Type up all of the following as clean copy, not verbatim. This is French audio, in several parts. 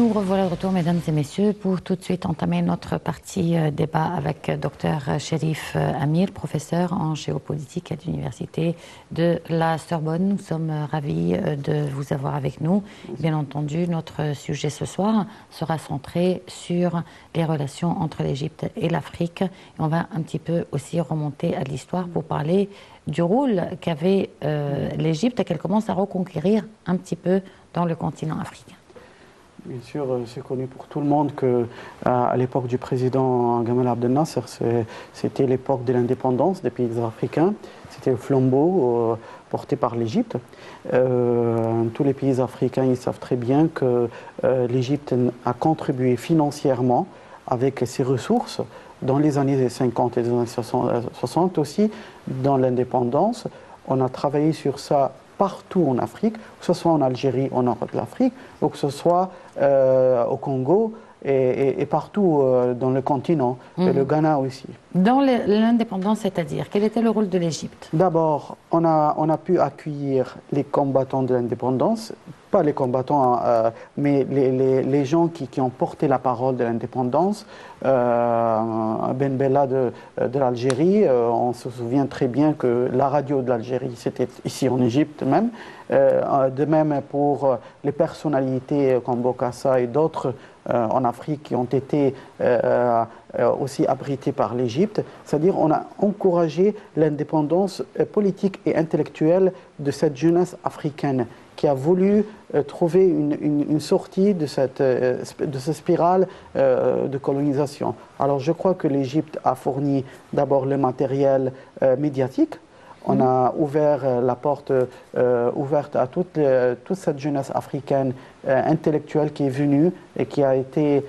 Nous revoilà de retour, mesdames et messieurs, pour tout de suite entamer notre partie débat avec Dr Cherif Amir, professeur en géopolitique à l'Université de la Sorbonne. Nous sommes ravis de vous avoir avec nous. Bien entendu, notre sujet ce soir sera centré sur les relations entre l'Égypte et l'Afrique. On va un petit peu aussi remonter à l'histoire pour parler du rôle qu'avait l'Égypte et qu'elle commence à reconquérir un petit peu dans le continent africain. Bien sûr, c'est connu pour tout le monde qu'à l'époque du président Gamal Abdel Nasser, c'était l'époque de l'indépendance des pays africains. C'était le flambeau porté par l'Égypte. Tous les pays africains, ils savent très bien que l'Égypte a contribué financièrement avec ses ressources dans les années 50 et les années 60 aussi, dans l'indépendance. On a travaillé sur ça partout en Afrique, que ce soit en Algérie, au nord de l'Afrique, ou que ce soit au Congo et partout dans le continent, et le Ghana aussi. Dans l'indépendance, c'est-à-dire, quel était le rôle de l'Égypte? D'abord, on a pu accueillir les combattants de l'indépendance, pas les combattants, mais les gens qui ont porté la parole de l'indépendance. Ben Bella de l'Algérie, on se souvient très bien que la radio de l'Algérie, c'était ici en Égypte même. De même pour les personnalités comme Bokassa et d'autres en Afrique qui ont été aussi abritées par l'Égypte. C'est-à-dire on a encouragé l'indépendance politique et intellectuelle de cette jeunesse africaine qui a voulu trouver une sortie de cette spirale de colonisation. Alors je crois que l'Égypte a fourni d'abord le matériel médiatique. On a ouvert la porte ouverte à toute cette jeunesse africaine intellectuelle qui est venue et qui a été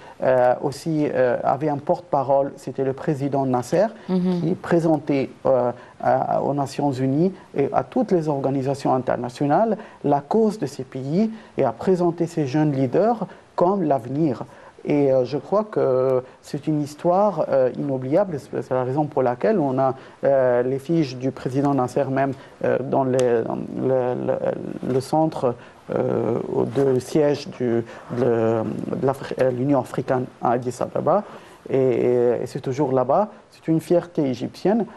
aussi avait un porte-parole, c'était le président Nasser, qui présentait aux Nations Unies et à toutes les organisations internationales la cause de ces pays et a présenté ces jeunes leaders comme l'avenir. Et je crois que c'est une histoire inoubliable. C'est la raison pour laquelle on a les fiches du président Nasser même dans le centre de siège de l'Union africaine à Addis Abeba. Et c'est toujours là-bas. C'est une fierté égyptienne.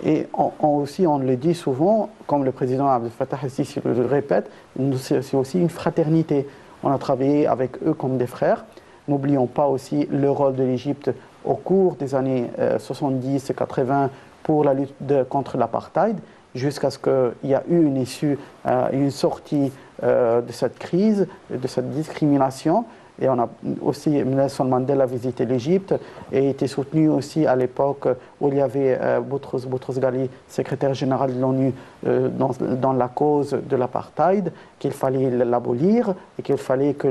Et aussi, on le dit souvent, comme le président Abdel Fattah el-Sisi le répète, c'est aussi une fraternité. On a travaillé avec eux comme des frères. N'oublions pas aussi le rôle de l'Égypte au cours des années 70 et 80 pour la lutte contre l'apartheid, jusqu'à ce qu'il y ait eu une issue, une sortie de cette crise, de cette discrimination. Et on a aussi, Nelson Mandela a visité l'Égypte et était soutenu aussi à l'époque où il y avait Boutros Ghali, secrétaire général de l'ONU, dans la cause de l'apartheid, qu'il fallait l'abolir et qu'il fallait que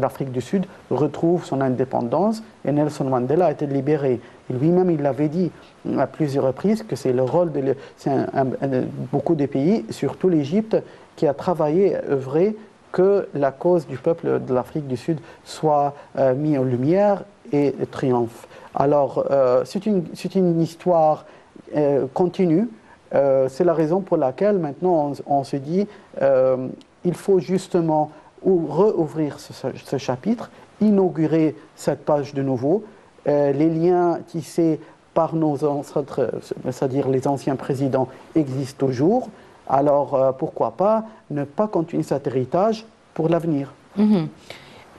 l'Afrique du Sud retrouve son indépendance. Et Nelson Mandela a été libéré. Et lui-même, il l'avait dit à plusieurs reprises que c'est le rôle de beaucoup de pays, surtout l'Égypte, qui a travaillé, œuvré, que la cause du peuple de l'Afrique du Sud soit mise en lumière et triomphe. Alors, c'est une histoire continue. C'est la raison pour laquelle maintenant on se dit il faut justement rouvrir ce chapitre, inaugurer cette page de nouveau. Les liens tissés par nos ancêtres, c'est-à-dire les anciens présidents, existent toujours. Alors, pourquoi pas ne pas continuer cet héritage pour l'avenir. Il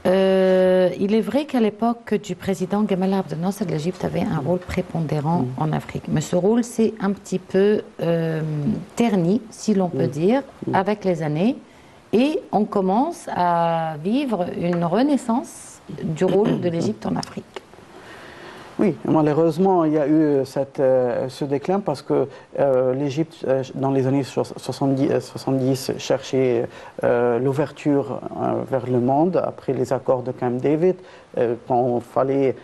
est vrai qu'à l'époque du président Gamal Abdel Nasser, l'Égypte avait un rôle prépondérant en Afrique. Mais ce rôle s'est un petit peu terni, si l'on peut dire, avec les années. Et on commence à vivre une renaissance du rôle de l'Égypte en Afrique. Oui, malheureusement, il y a eu ce déclin parce que l'Égypte, dans les années 70 cherchait l'ouverture vers le monde après les accords de Camp David, quand il fallait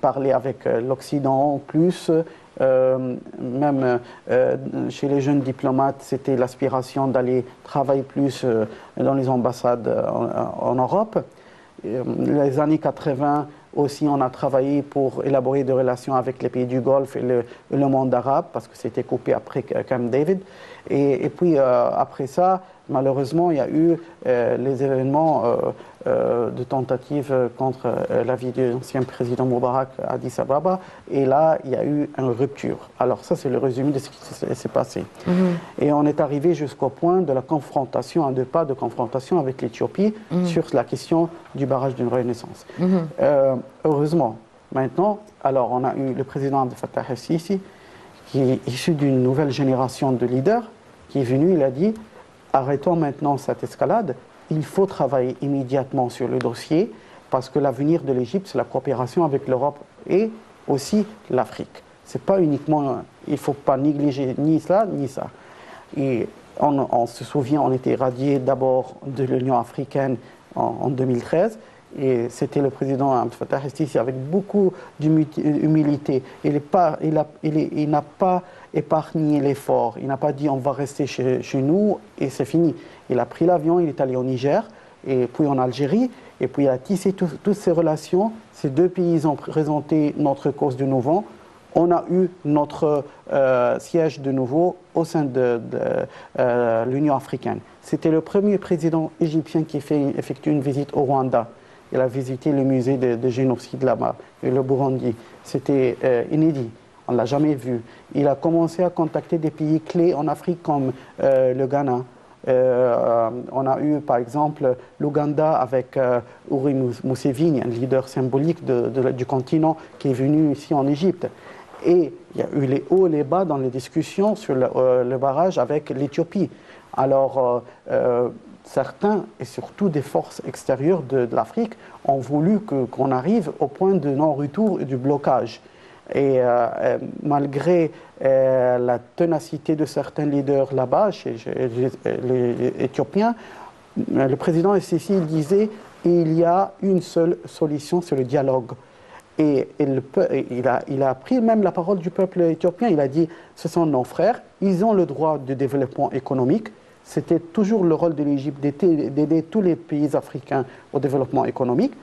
parler avec l'Occident plus. Même chez les jeunes diplomates, c'était l'aspiration d'aller travailler plus dans les ambassades en Europe. Les années 80, aussi, on a travaillé pour élaborer des relations avec les pays du Golfe et le monde arabe, parce que c'était coupé après Camp David. Et puis, après ça, malheureusement, il y a eu les événements de tentative contre la vie de l'ancien président Moubarak à Addis Ababa. Et là, il y a eu une rupture. Alors ça, c'est le résumé de ce qui s'est passé. Et on est arrivé jusqu'au point de la confrontation, un deux pas de confrontation avec l'Éthiopie sur la question du barrage d'une renaissance. Heureusement, maintenant, alors on a eu le président Abdel Fattah el-Sisi, qui est issu d'une nouvelle génération de leaders, qui est venu, il a dit, arrêtons maintenant cette escalade, il faut travailler immédiatement sur le dossier, parce que l'avenir de l'Égypte, c'est la coopération avec l'Europe et aussi l'Afrique. C'est pas uniquement, il ne faut pas négliger ni cela, ni ça. Et on se souvient, on était radié d'abord de l'Union africaine en 2013, et c'était le président Abdel Fattah el-Sisi avec beaucoup d'humilité. Il n'a pas épargné l'effort. Il n'a pas dit on va rester chez nous et c'est fini. Il a pris l'avion, il est allé au Niger, et puis en Algérie, et puis il a tissé toutes ces relations. Ces deux pays ont présenté notre cause de nouveau. On a eu notre siège de nouveau au sein de l'Union africaine. C'était le premier président égyptien qui effectue une visite au Rwanda. Il a visité le musée de génocide là-bas, et le Burundi. C'était inédit, on ne l'a jamais vu. Il a commencé à contacter des pays clés en Afrique comme le Ghana. On a eu par exemple l'Ouganda avec Yoweri Museveni, un leader symbolique du continent qui est venu ici en Égypte. Et il y a eu les hauts et les bas dans les discussions sur le barrage avec l'Éthiopie. Alors, certains, et surtout des forces extérieures de l'Afrique, ont voulu qu'on arrive au point de non-retour et du blocage. Et malgré la ténacité de certains leaders là-bas, chez les Éthiopiens, le président el-Sisi disait il y a une seule solution, c'est le dialogue. Et il a pris même la parole du peuple éthiopien. Il a dit ce sont nos frères, ils ont le droit de développement économique. C'était toujours le rôle de l'Égypte d'aider tous les pays africains au développement économique.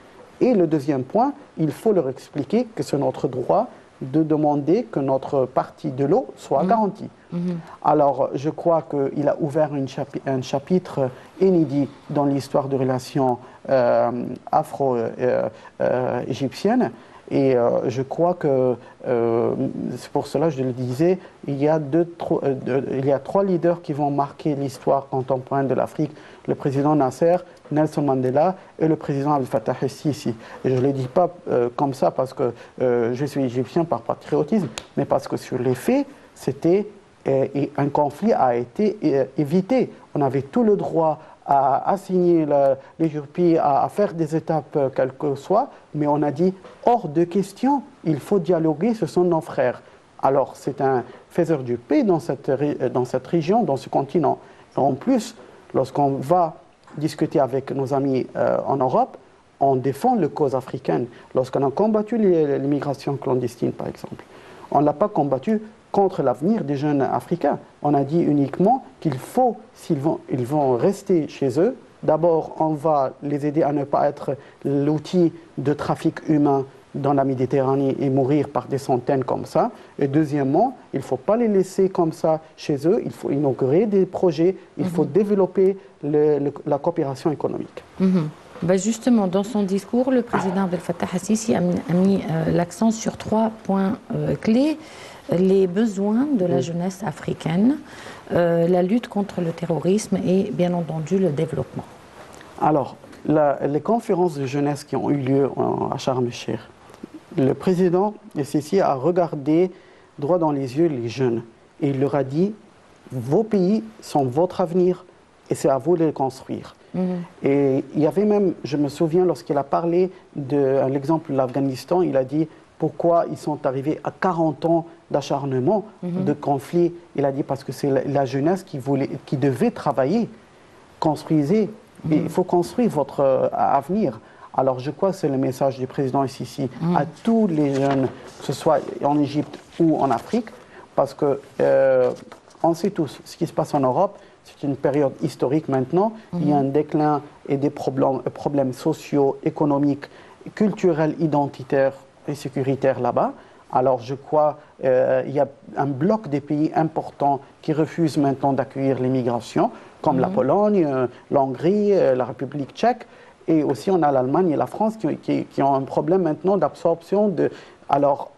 Et le deuxième point, il faut leur expliquer que c'est notre droit de demander que notre partie de l'eau soit garantie. Alors, je crois qu'il a ouvert un chapitre inédit dans l'histoire de relations afro-égyptiennes. Et je crois que, c'est pour cela que je le disais, il y a trois leaders qui vont marquer l'histoire contemporaine de l'Afrique. Le président Nasser, Nelson Mandela et le président Abdel Fattah el-Sisi. Et je ne le dis pas comme ça parce que je suis égyptien par patriotisme, mais parce que sur les faits, un conflit a été évité. On avait tout le droit à assigner l'Éthiopie, à faire des étapes quelles que soient, mais on a dit hors de question, il faut dialoguer, ce sont nos frères. Alors c'est un faiseur de paix dans cette région, dans ce continent. Et en plus, lorsqu'on va discuter avec nos amis en Europe, on défend la cause africaine. Lorsqu'on a combattu l'immigration clandestine, par exemple, on ne l'a pas combattu contre l'avenir des jeunes Africains. On a dit uniquement qu'il faut, s'ils vont rester chez eux, d'abord, on va les aider à ne pas être l'outil de trafic humain dans la Méditerranée et mourir par des centaines comme ça. Et deuxièmement, il ne faut pas les laisser comme ça chez eux, il faut inaugurer des projets, il faut développer la coopération économique. Ben justement, dans son discours, le président Abdel Fattah el-Sisi a mis l'accent sur 3 points clés. Les besoins de la jeunesse africaine, la lutte contre le terrorisme et bien entendu le développement. Alors, les conférences de jeunesse qui ont eu lieu à Sharm el-Sheikh, le président el-Sisi a regardé droit dans les yeux les jeunes et il leur a dit vos pays sont votre avenir et c'est à vous de les construire. Et il y avait même, je me souviens, lorsqu'il a parlé de l'exemple de l'Afghanistan, il a dit pourquoi ils sont arrivés à 40 ans d'acharnement, de conflit. Il a dit parce que c'est la jeunesse qui devait travailler, construisez. Et il faut construire votre avenir. Alors je crois que c'est le message du président el-Sisi à tous les jeunes, que ce soit en Égypte ou en Afrique, parce que on sait tous ce qui se passe en Europe. C'est une période historique maintenant. Il y a un déclin et des problèmes sociaux, économiques, culturels, identitaires et sécuritaires là-bas. Alors je crois qu'il y a un bloc des pays importants qui refusent maintenant d'accueillir l'immigration, comme la Pologne, l'Hongrie, la République tchèque. Et aussi on a l'Allemagne et la France qui ont un problème maintenant d'absorption de... Alors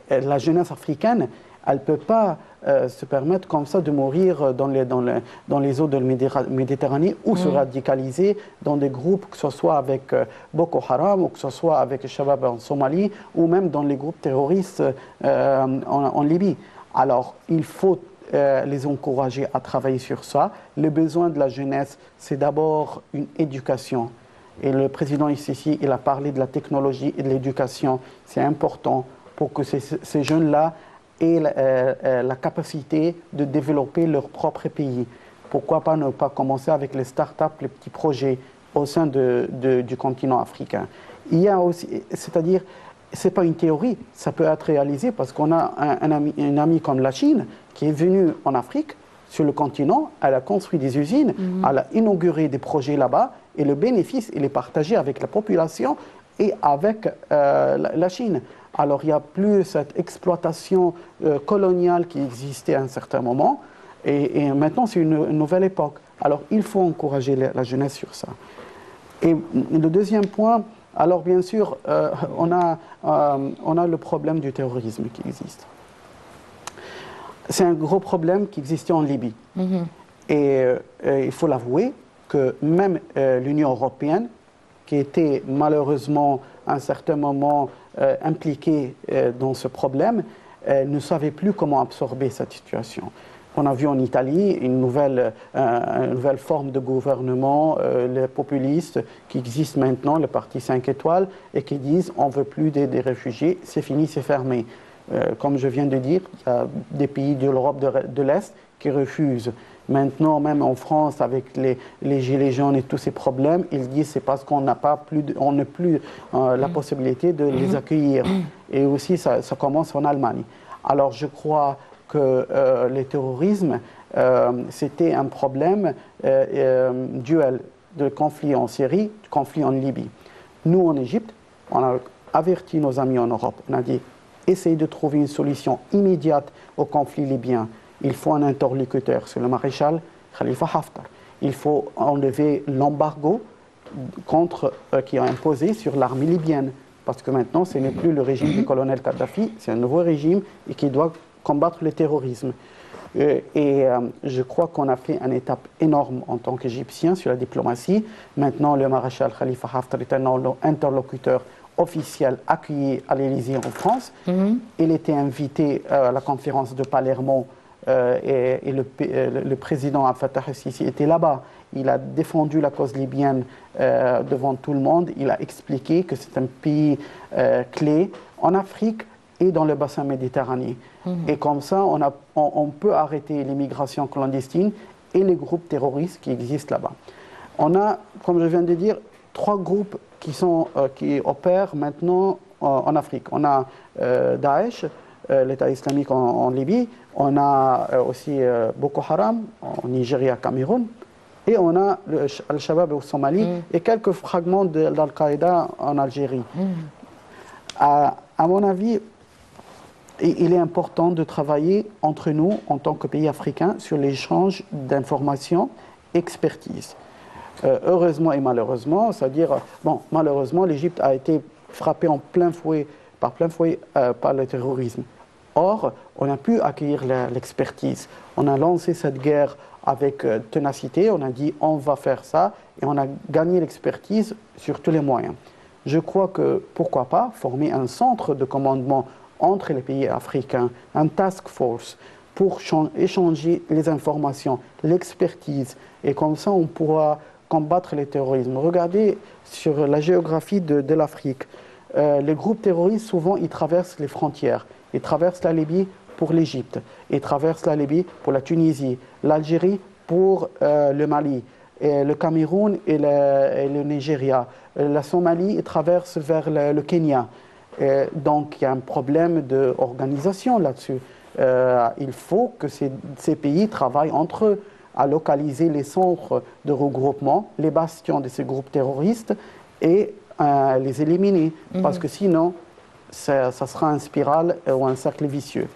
la jeunesse africaine, elle ne peut pas se permettre comme ça de mourir dans les eaux de la Méditerranée ou se radicaliser dans des groupes, que ce soit avec Boko Haram ou que ce soit avec Shabab en Somalie ou même dans les groupes terroristes en Libye. Alors il faut les encourager à travailler sur ça. Le besoin de la jeunesse, c'est d'abord une éducation. Et le président ici, il a parlé de la technologie et de l'éducation. C'est important pour que ces jeunes-là aient la capacité de développer leur propre pays. Pourquoi pas ne pas commencer avec les start-up, les petits projets au sein du continent africain. Il y a aussi, c'est-à-dire, ce n'est pas une théorie, ça peut être réalisé parce qu'on a une amie comme la Chine qui est venue en Afrique, sur le continent, elle a construit des usines, elle a inauguré des projets là-bas et le bénéfice, il est partagé avec la population et avec la Chine. Alors il n'y a plus cette exploitation coloniale qui existait à un certain moment et maintenant c'est une nouvelle époque. Alors il faut encourager la jeunesse sur ça. Et le deuxième point, alors bien sûr, on a le problème du terrorisme qui existe. C'est un gros problème qui existait en Libye. Et il faut l'avouer que même l'Union européenne, qui était malheureusement à un certain moment impliquée dans ce problème, ne savait plus comment absorber cette situation. On a vu en Italie une nouvelle forme de gouvernement, les populistes qui existent maintenant, le parti 5 étoiles, et qui disent on ne veut plus des réfugiés, c'est fini, c'est fermé. Comme je viens de dire, il y a des pays de l'Europe de l'Est qui refusent. Maintenant, même en France, avec les gilets jaunes et tous ces problèmes, ils disent que c'est parce qu'on n'a plus la possibilité de les accueillir. Et aussi, ça commence en Allemagne. Alors, je crois que le terrorisme, c'était un problème duel de conflit en Syrie, de conflit en Libye. Nous, en Égypte, on a averti nos amis en Europe. On a dit essayez de trouver une solution immédiate au conflit libyen. Il faut un interlocuteur, c'est le maréchal Khalifa Haftar. Il faut enlever l'embargo qui est imposé sur l'armée libyenne. Parce que maintenant, ce n'est plus le régime du colonel Kadhafi, c'est un nouveau régime et qui doit combattre le terrorisme. Je crois qu'on a fait une étape énorme en tant qu'Égyptien sur la diplomatie. Maintenant, le maréchal Khalifa Haftar est un interlocuteur officiel accueilli à l'Élysée en France. Il était invité à la conférence de Palermo et le président Abdel Fattah el-Sisi était là-bas. Il a défendu la cause libyenne devant tout le monde. Il a expliqué que c'est un pays clé en Afrique et dans le bassin méditerranéen. Et comme ça, on peut arrêter l'immigration clandestine et les groupes terroristes qui existent là-bas. On a, comme je viens de dire, 3 groupes qui opèrent maintenant en Afrique. On a Daesh, l'État islamique en Libye, on a aussi Boko Haram en Nigeria, Cameroun, et on a Al-Shabaab au Somalie et quelques fragments d'Al-Qaïda en Algérie. À mon avis, il est important de travailler entre nous, en tant que pays africains, sur l'échange d'informations, expertise. Heureusement et malheureusement, c'est-à-dire, bon, malheureusement, l'Égypte a été frappée par le terrorisme. Or, on a pu accueillir l'expertise. On a lancé cette guerre avec ténacité, on a dit on va faire ça, et on a gagné l'expertise sur tous les moyens. Je crois que, pourquoi pas, former un centre de commandement entre les pays africains, un task force, pour échanger les informations, l'expertise, et comme ça on pourra combattre le terrorisme. Regardez sur la géographie de l'Afrique. Les groupes terroristes, souvent, ils traversent les frontières. Ils traversent la Libye pour l'Égypte. Ils traversent la Libye pour la Tunisie. L'Algérie pour le Mali. Et le Cameroun et le Nigeria. La Somalie ils traversent vers le Kenya. Donc, il y a un problème d'organisation là-dessus. Il faut que ces pays travaillent entre eux à localiser les centres de regroupement, les bastions de ces groupes terroristes et les éliminer. Parce que sinon, ça sera une spirale ou un cercle vicieux.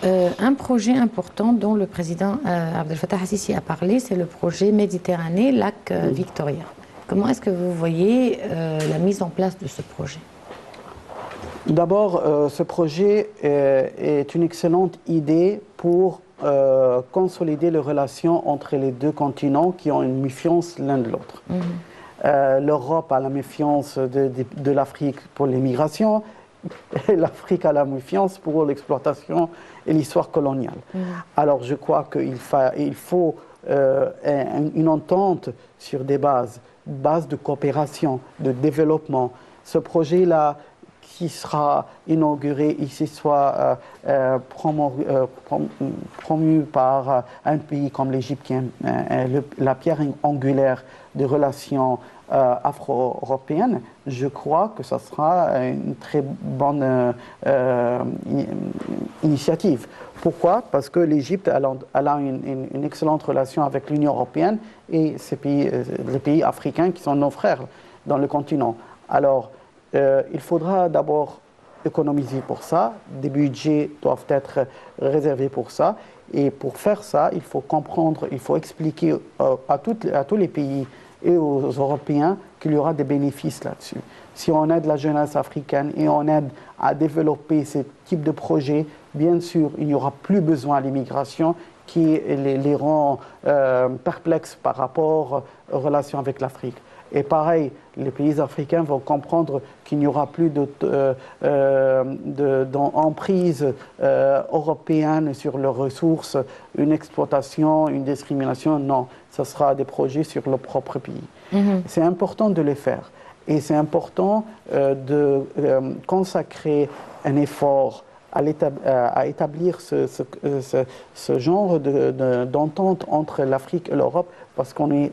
Un projet important dont le président Abdel Fattah al-Sisi a parlé, c'est le projet Méditerranée Lac Victoria. Comment est-ce que vous voyez la mise en place de ce projet? D'abord, ce projet est une excellente idée pour consolider les relations entre les deux continents qui ont une méfiance l'un de l'autre. L'Europe a la méfiance de l'Afrique pour l'immigration, et l'Afrique a la méfiance pour l'exploitation et l'histoire coloniale. Alors je crois qu'il faut une entente sur des bases de coopération, de développement. Ce projet-là, qui sera inauguré ici, soit promu par un pays comme l'Égypte, qui est la pierre angulaire des relations afro-européennes, je crois que ça sera une très bonne initiative. Pourquoi? Parce que l'Égypte a une excellente relation avec l'Union européenne et les pays africains qui sont nos frères dans le continent. Alors, il faudra d'abord économiser pour ça, des budgets doivent être réservés pour ça, et pour faire ça, il faut comprendre, il faut expliquer à tous les pays et aux Européens qu'il y aura des bénéfices là-dessus. Si on aide la jeunesse africaine et on aide à développer ce type de projet, bien sûr, il n'y aura plus besoin à l'immigration qui les rend perplexes par rapport aux relations avec l'Afrique. Et pareil, les pays africains vont comprendre qu'il n'y aura plus d'emprise européenne sur leurs ressources, une exploitation, une discrimination. Non, ce sera des projets sur leur propre pays. C'est important de les faire. Et c'est important de consacrer un effort à établir ce genre d'entente entre l'Afrique et l'Europe, parce qu'on est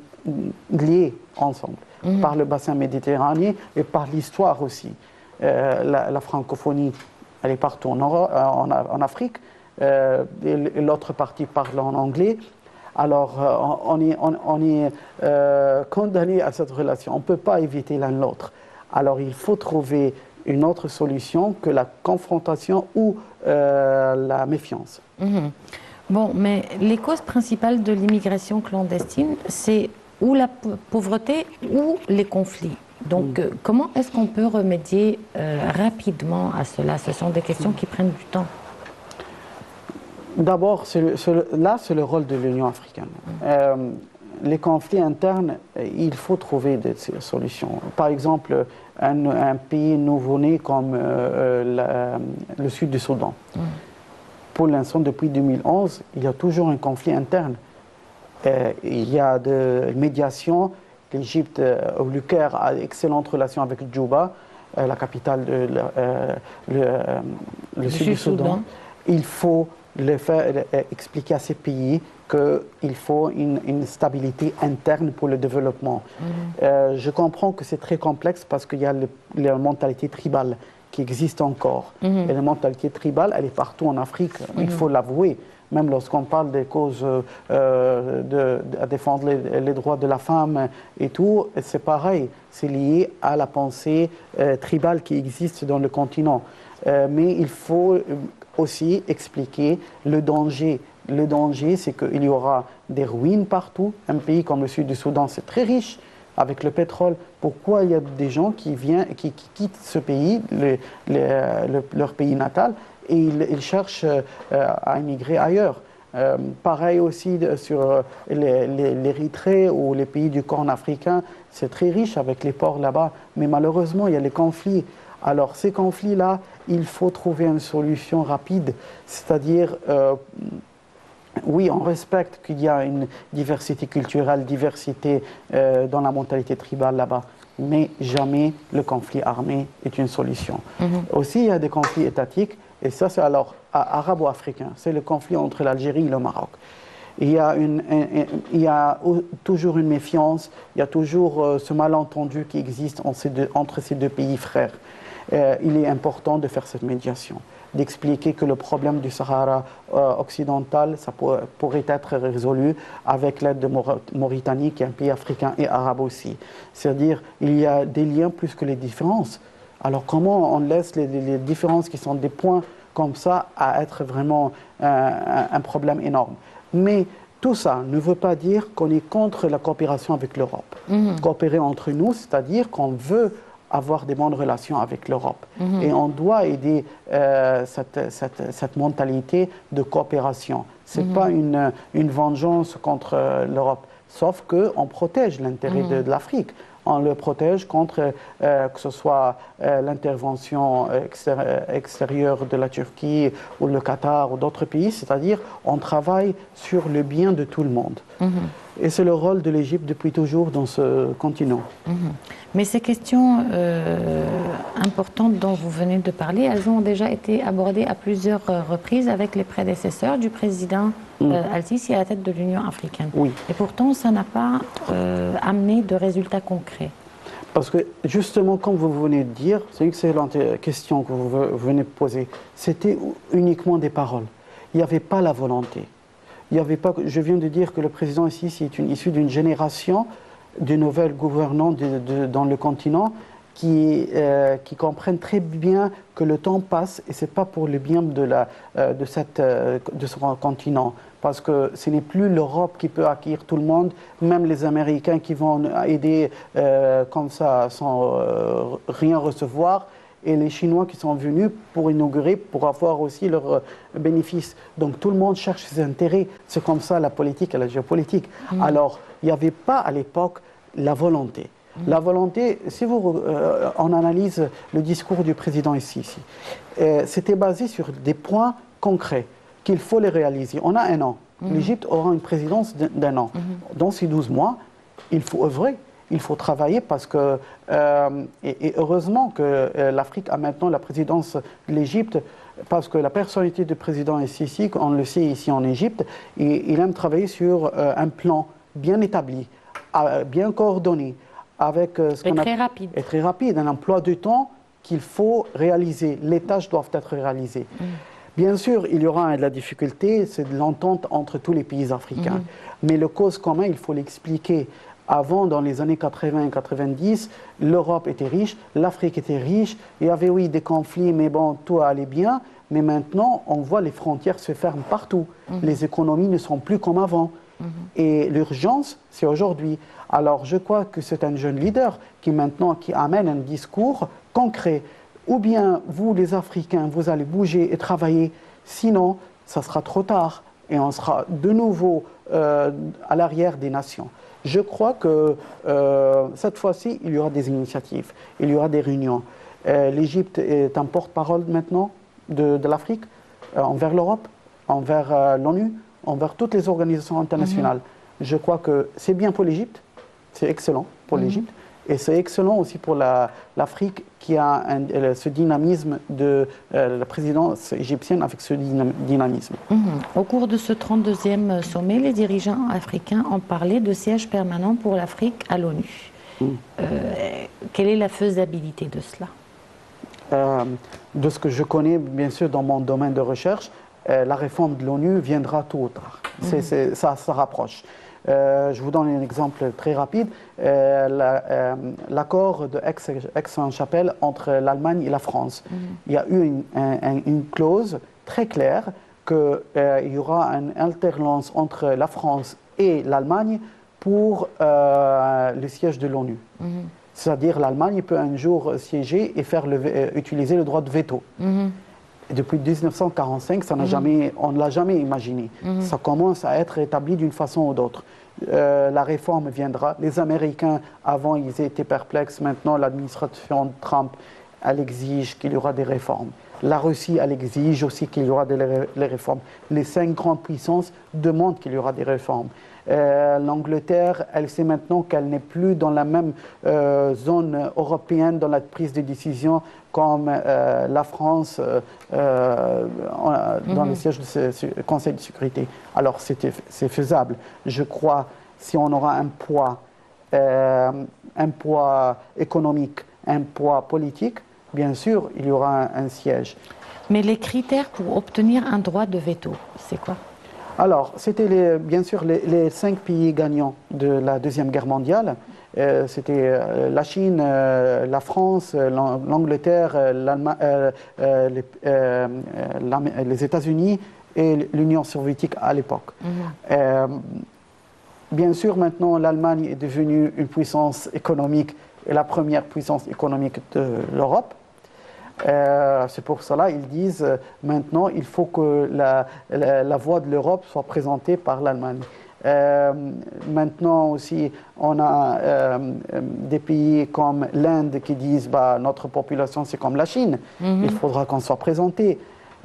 liés ensemble par le bassin méditerranéen et par l'histoire aussi. La francophonie, elle est partout en Afrique, et l'autre partie parle en anglais. Alors, on est condamné à cette relation. On ne peut pas éviter l'un l'autre. Alors, il faut trouver une autre solution que la confrontation ou la méfiance. Bon, mais les causes principales de l'immigration clandestine, c'est ou la pauvreté ou les conflits. Donc, comment est-ce qu'on peut remédier rapidement à cela? Ce sont des questions qui prennent du temps. D'abord, là, c'est le rôle de l'Union africaine. Les conflits internes, il faut trouver des solutions. Par exemple, un pays nouveau-né comme le sud du Soudan. Pour l'instant, depuis 2011, il y a toujours un conflit interne. Il y a de médiation. L'Égypte, le Caire, a d'excellentes relations avec Djouba, la capitale le sud du Soudan. Il faut expliquer à ces pays qu'il faut une stabilité interne pour le développement. Je comprends que c'est très complexe parce qu'il y a la mentalité tribale qui existe encore. Et la mentalité tribale, elle est partout en Afrique, il faut l'avouer. Même lorsqu'on parle des causes à défendre les droits de la femme et tout, c'est pareil, c'est lié à la pensée tribale qui existe dans le continent. Mais il faut aussi expliquer le danger. Le danger, c'est qu'il y aura des ruines partout. Un pays comme le sud du Soudan, c'est très riche avec le pétrole. Pourquoi il y a des gens qui quittent ce pays, leur pays natal, et ils cherchent à immigrer ailleurs? Pareil aussi sur l'Érythrée ou les pays du Corne africain, c'est très riche avec les ports là-bas, mais malheureusement, il y a les conflits. Alors, ces conflits-là, il faut trouver une solution rapide, c'est-à-dire, oui, on respecte qu'il y a une diversité culturelle, diversité dans la mentalité tribale là-bas, mais jamais le conflit armé est une solution. Aussi, il y a des conflits étatiques, et ça, c'est alors arabo-africain, c'est le conflit entre l'Algérie et le Maroc. Il y a toujours une méfiance, il y a toujours ce malentendu qui existe entre ces deux pays frères. Il est important de faire cette médiation, d'expliquer que le problème du Sahara occidental, ça pourrait être résolu avec l'aide de Mauritanie, qui est un pays africain et arabe aussi. C'est-à-dire qu'il y a des liens plus que les différences. Alors comment on laisse les différences qui sont des points comme ça à être vraiment un problème énorme? Mais tout ça ne veut pas dire qu'on est contre la coopération avec l'Europe. Coopérer entre nous, c'est-à-dire qu'on veut avoir des bonnes relations avec l'Europe. Et on doit aider cette mentalité de coopération. Ce n'est pas une vengeance contre l'Europe, sauf qu'on protège l'intérêt de l'Afrique. On le protège contre que ce soit l'intervention extérieure de la Turquie ou le Qatar ou d'autres pays, c'est-à-dire on travaille sur le bien de tout le monde. Et c'est le rôle de l'Égypte depuis toujours dans ce continent. Mais ces questions importantes dont vous venez de parler, elles ont déjà été abordées à plusieurs reprises avec les prédécesseurs du président Al-Sisi à la tête de l'Union africaine. Oui. Et pourtant, ça n'a pas amené de résultats concrets. Parce que justement, comme vous venez de dire, c'est une excellente question que vous venez de poser, c'était uniquement des paroles. Il n'y avait pas la volonté. Il y avait pas, je viens de dire que le président ici est issu d'une génération de nouvelles gouvernants dans le continent qui comprennent très bien que le temps passe et ce n'est pas pour le bien de ce continent. Parce que ce n'est plus l'Europe qui peut accueillir tout le monde, même les Américains qui vont aider comme ça sans rien recevoir, et les Chinois qui sont venus pour inaugurer, pour avoir aussi leurs bénéfices. Donc tout le monde cherche ses intérêts. C'est comme ça la politique et la géopolitique. Alors, il n'y avait pas à l'époque la volonté. La volonté, si on analyse le discours du président ici, c'était basé sur des points concrets qu'il faut les réaliser. On a un an. L'Égypte aura une présidence d'un an. Dans ces 12 mois, il faut œuvrer. Il faut travailler parce que, et heureusement que l'Afrique a maintenant la présidence de l'Égypte, parce que la personnalité du président Sisi, on le sait ici en Égypte, il aime travailler sur un plan bien établi, bien coordonné, avec ce qu'on très rapide. Et très rapide, un emploi de temps qu'il faut réaliser. Les tâches doivent être réalisées. Bien sûr, il y aura de la difficulté, c'est de l'entente entre tous les pays africains. Mais le cause commun, il faut l'expliquer. Avant, dans les années 80 et 90, l'Europe était riche, l'Afrique était riche, il y avait oui des conflits, mais bon, tout allait bien. Mais maintenant, on voit les frontières se ferment partout. Les économies ne sont plus comme avant. Et l'urgence, c'est aujourd'hui. Alors, je crois que c'est un jeune leader qui amène un discours concret. Ou bien, vous, les Africains, vous allez bouger et travailler, sinon, ça sera trop tard et on sera de nouveau à l'arrière des nations. Je crois que cette fois-ci, il y aura des initiatives, il y aura des réunions. L'Égypte est un porte-parole maintenant de l'Afrique envers l'Europe, envers l'ONU, envers toutes les organisations internationales. Je crois que c'est bien pour l'Égypte, c'est excellent pour l'Égypte, et c'est excellent aussi pour l'Afrique qui a ce dynamisme de la présidence égyptienne avec ce dynamisme. Au cours de ce 32e sommet, les dirigeants africains ont parlé de siège permanent pour l'Afrique à l'ONU. Quelle est la faisabilité de cela? De ce que je connais, bien sûr, dans mon domaine de recherche, la réforme de l'ONU viendra tôt ou tard. Ça se rapproche. Je vous donne un exemple très rapide. L'accord de Aix-en-Chapelle entre l'Allemagne et la France. Il y a eu une clause très claire qu'il y aura une alternance entre la France et l'Allemagne pour le siège de l'ONU. C'est-à-dire l'Allemagne peut un jour siéger et utiliser le droit de veto. Depuis 1945, on ne l'a jamais imaginé. Ça commence à être établi d'une façon ou d'autre. La réforme viendra. Les Américains, avant, ils étaient perplexes. Maintenant, l'administration Trump, elle exige qu'il y aura des réformes. La Russie, elle exige aussi qu'il y aura des réformes. Les 5 grandes puissances demandent qu'il y aura des réformes. L'Angleterre, elle sait maintenant qu'elle n'est plus dans la même zone européenne dans la prise de décision comme la France dans le siège du Conseil de sécurité. Alors c'est faisable. Je crois si on aura un poids économique, un poids politique, bien sûr, il y aura un siège. Mais les critères pour obtenir un droit de veto, c'est quoi? Alors, c'était bien sûr les 5 pays gagnants de la Deuxième Guerre mondiale. C'était la Chine, la France, l'Angleterre, les États-Unis et l'Union soviétique à l'époque. Bien sûr, maintenant, l'Allemagne est devenue une puissance économique et la première puissance économique de l'Europe. C'est pour cela qu'ils disent maintenant il faut que la voix de l'Europe soit présentée par l'Allemagne. Maintenant aussi, on a des pays comme l'Inde qui disent notre population c'est comme la Chine, il faudra qu'on soit présenté.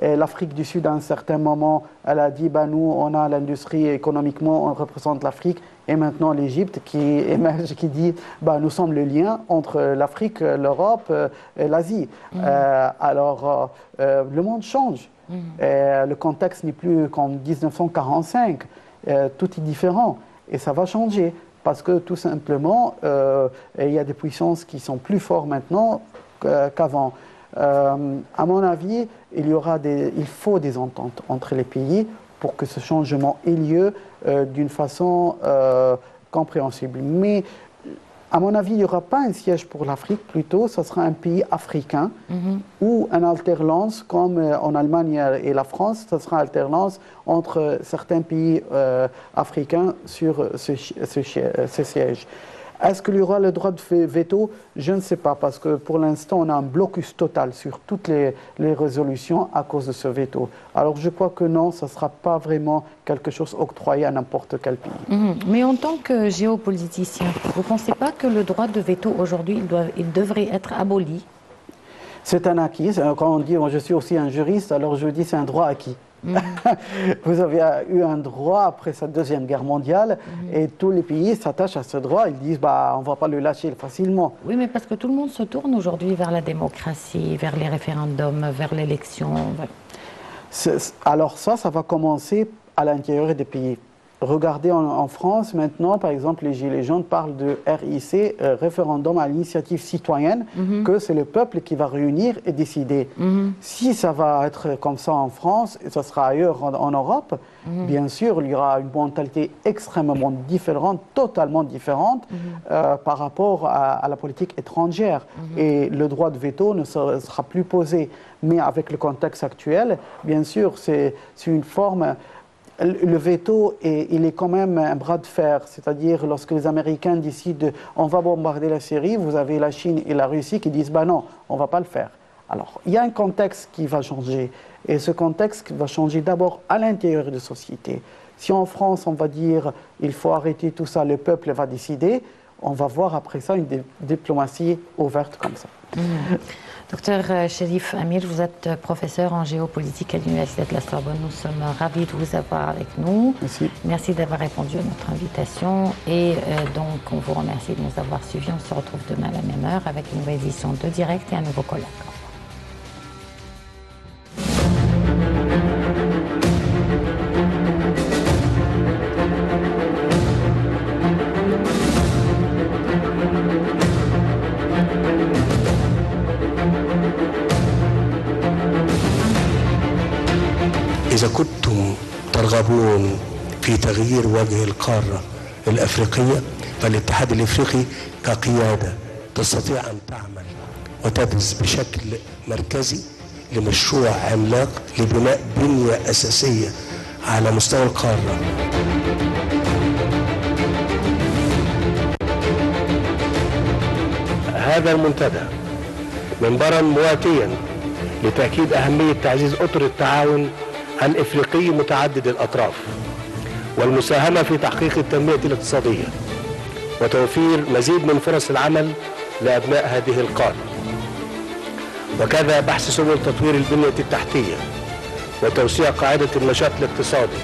L'Afrique du Sud, à un certain moment, elle a dit nous, on a l'industrie économiquement, on représente l'Afrique. Et maintenant, l'Égypte qui émerge, qui dit nous sommes le lien entre l'Afrique, l'Europe et l'Asie. Alors, le monde change. Le contexte n'est plus qu'en 1945. Tout est différent. Et ça va changer. Parce que tout simplement, il y a des puissances qui sont plus fortes maintenant qu'avant. À mon avis, il faut des ententes entre les pays pour que ce changement ait lieu d'une façon compréhensible. Mais à mon avis, il n'y aura pas un siège pour l'Afrique, plutôt ce sera un pays africain ou une alternance comme en Allemagne et la France, ce sera une alternance entre certains pays africains sur ce siège. Est-ce qu'il y aura le droit de veto? Je ne sais pas, parce que pour l'instant, on a un blocus total sur toutes les résolutions à cause de ce veto. Alors je crois que non, ce ne sera pas vraiment quelque chose octroyé à n'importe quel pays. Mais en tant que géopoliticien, vous ne pensez pas que le droit de veto aujourd'hui, il devrait être aboli? C'est un acquis. Quand on dit, je suis aussi un juriste, alors je dis c'est un droit acquis. Vous avez eu un droit après cette Deuxième Guerre mondiale et tous les pays s'attachent à ce droit. Ils disent on ne va pas le lâcher facilement. Oui, mais parce que tout le monde se tourne aujourd'hui vers la démocratie, vers les référendums, vers l'élection. Alors ça va commencer à l'intérieur des pays. Regardez en France maintenant, par exemple, les Gilets jaunes parlent de RIC, référendum à l'initiative citoyenne, que c'est le peuple qui va réunir et décider. Si ça va être comme ça en France, et ça sera ailleurs en Europe, bien sûr, il y aura une mentalité extrêmement différente, totalement différente par rapport à la politique étrangère. Et le droit de veto ne sera plus posé. Mais avec le contexte actuel, bien sûr, c'est une forme... Le veto, il est quand même un bras de fer, c'est-à-dire lorsque les Américains décident on va bombarder la Syrie, vous avez la Chine et la Russie qui disent non, on ne va pas le faire. Alors, il y a un contexte qui va changer, et ce contexte va changer d'abord à l'intérieur de la société. Si en France, on va dire il faut arrêter tout ça, le peuple va décider, on va voir après ça une diplomatie ouverte comme ça. Docteur Cherif Amir, vous êtes professeur en géopolitique à l'Université de la Sorbonne. Nous sommes ravis de vous avoir avec nous. Merci. Merci d'avoir répondu à notre invitation. Et donc, on vous remercie de nous avoir suivis. On se retrouve demain à la même heure avec une nouvelle édition de Direct et un nouveau colloque. إذا كنتم ترغبون في تغيير وجه القارة الأفريقية فالاتحاد الأفريقي كقيادة تستطيع أن تعمل وتبرز بشكل مركزي لمشروع عملاق لبناء بنية أساسية على مستوى القارة. هذا المنتدى منبرا مواتيا لتأكيد أهمية تعزيز أطر التعاون الإفريقي متعدد الأطراف والمساهمة في تحقيق التنمية الاقتصادية وتوفير مزيد من فرص العمل لأبناء هذه القارة، وكذا بحث سبل تطوير البنية التحتية وتوسيع قاعدة النشاط الاقتصادي،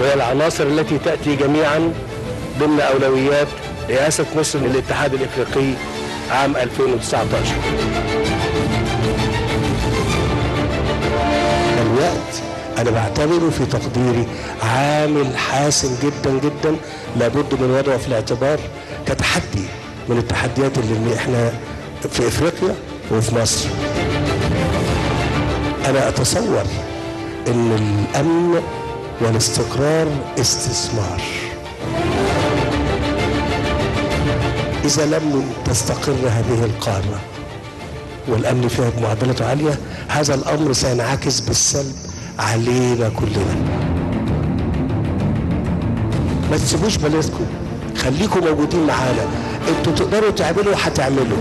وهي العناصر التي تأتي جميعا ضمن أولويات رئاسة مصر للاتحاد الإفريقي عام 2019. الوقت أنا بعتبره في تقديري عامل حاسم جدا جدا لابد من وضعه في الاعتبار كتحدي من التحديات اللي احنا في افريقيا وفي مصر. انا اتصور ان الامن والاستقرار استثمار. إذا لم تستقر هذه القارة والأمن فيها بمعدلاته عالية، هذا الأمر سينعكس بالسلب علينا كلنا. ما تسيبوش بلدكم، خليكم موجودين معانا. انتوا تقدروا تعملوا هتعملوا.